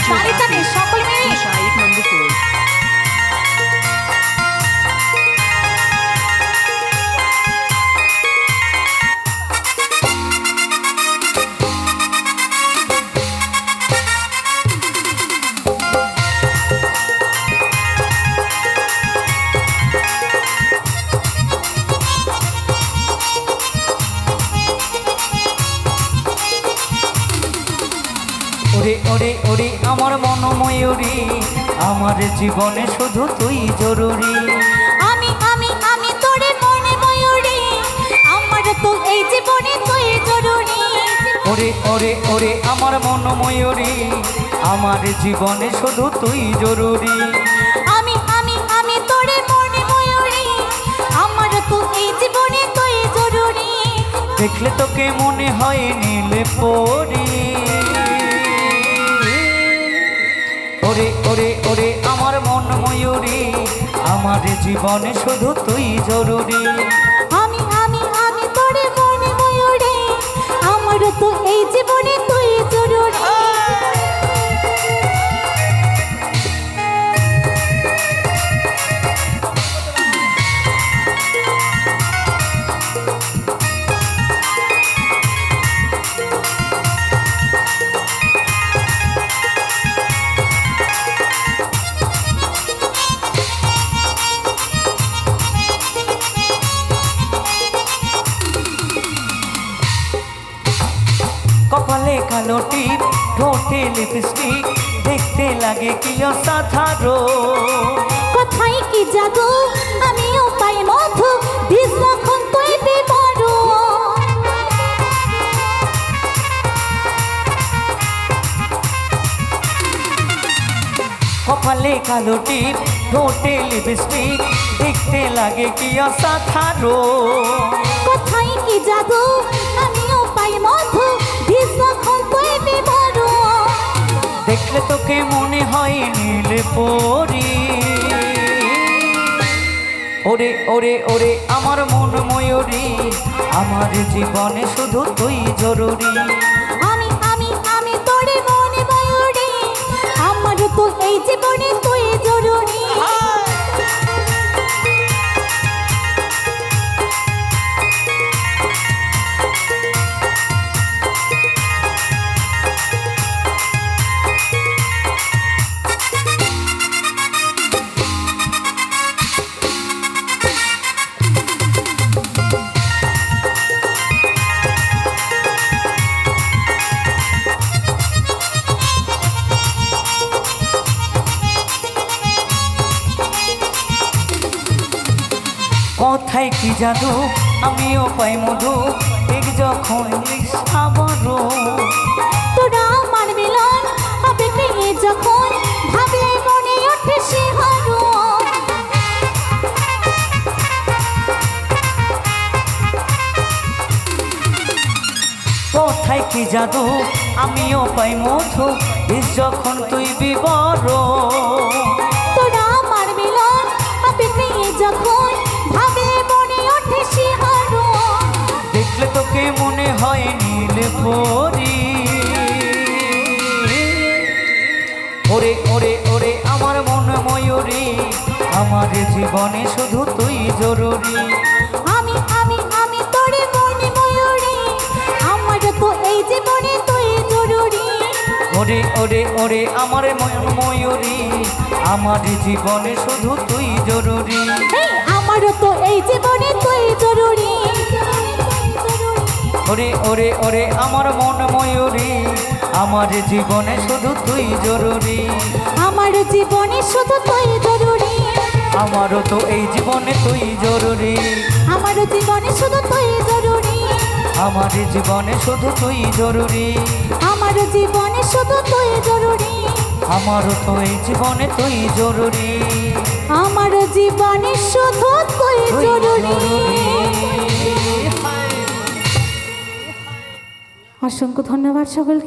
তালে তালে সকল মিলে শাহিদ নন্দপুর। ওরে ওরে ওরে আমার মন ময়ূরী, আমার জীবনে শুধু তুই জরুরি। আমি আমি আমি তোরে মনে ময়ূরী, আমার তো এই জীবনে তুই জরুরি। ওরে ওরে ওরে আমার মন ময়ূরী, আমার জীবনে শুধু তুই জরুরি। আমি আমি আমি তোরে মনে ময়ূরী, আমার তো এই জীবনে তুই জরুরি। দেখলে তোকে মনে হয় নীলে পরি। ওরে ওরে ওরে আমার মন ময়ূরী, আমার জীবনে শুধু তুই জরুরি। আমি আমি আমি তোরে মনে ময়ূরী, আমার তো এই জীবনে তুই জরুরি। কপালে কালো টিপ, ঠোঁটে লিপস্টিক, দেখতে লাগে কি অসাধারণ। কোথায় কি জাদু, আমিও পাই মধু, বীজ যখন তুই বিবরণ। কপালে কালো টিপ, ঠোঁটে লিপস্টিক, দেখতে লাগে কি অসাধারণ। কোথায় কি জাদু, আমিও পাই মধু, বীজ যখন তুই বিবরণ। দেখলে তোকে মনে হয় নীলে পরি। ওরে ওরে ওরে আমার মন ময়ূরী, আমার জীবনে শুধু তুই জরুরি। আমি আমি আমি তোরে মনে ময়ূরী, আমার তো এই জীবনে তুই জরুরি। কোথায় কি জাদু, আমিও পাই মধু, ঠিক যখন আবারও। তোরা আমার মিলন হবে পেয়ে যখন, ভাবলে মনে ওঠে শিহরণ। কোথায় কি জাদু, আমিও পাই মধু, বিষ যখন তুই বিবরণ। তোরা আমার মিলন হবে পেয়ে যখন, ভাবলে মনে ওঠে শিহরণ। দেখলে তোকে মনে হয় নীলে পরি। ওরে ওরে ওরে আমার মন ময়ূরী, আমার জীবনে শুধু তুই জরুরি। আমি আমি আমি তোরে মনে ময়ূরী, আমার তো এই জীবনে তুই জরুরি। ওরে ওরে ওরে আমার মন ময়ূরী, আমার জীবনে শুধু তুই জরুরি। আমারও তো এই জীবনে তুই জরুরি। ওরে ওরে ওরে আমার মন ময়ূরী, আমার জীবনে শুধু তুই জরুরি। আমার জীবনে শুধু তুই জরুরি। আমারও তো এই জীবনে তুই জরুরি। আমার জীবনে শুধু তুই জরুরি। আমার জীবনে শুধু তুই জরুরি। আমার জীবনে শুধু তুই জরুরি। আমারও তো এই জীবনে তুই জরুরি। আমার জীবনে শুধু তুই জরুরি। অসংখ্য ধন্যবাদ সকলকে।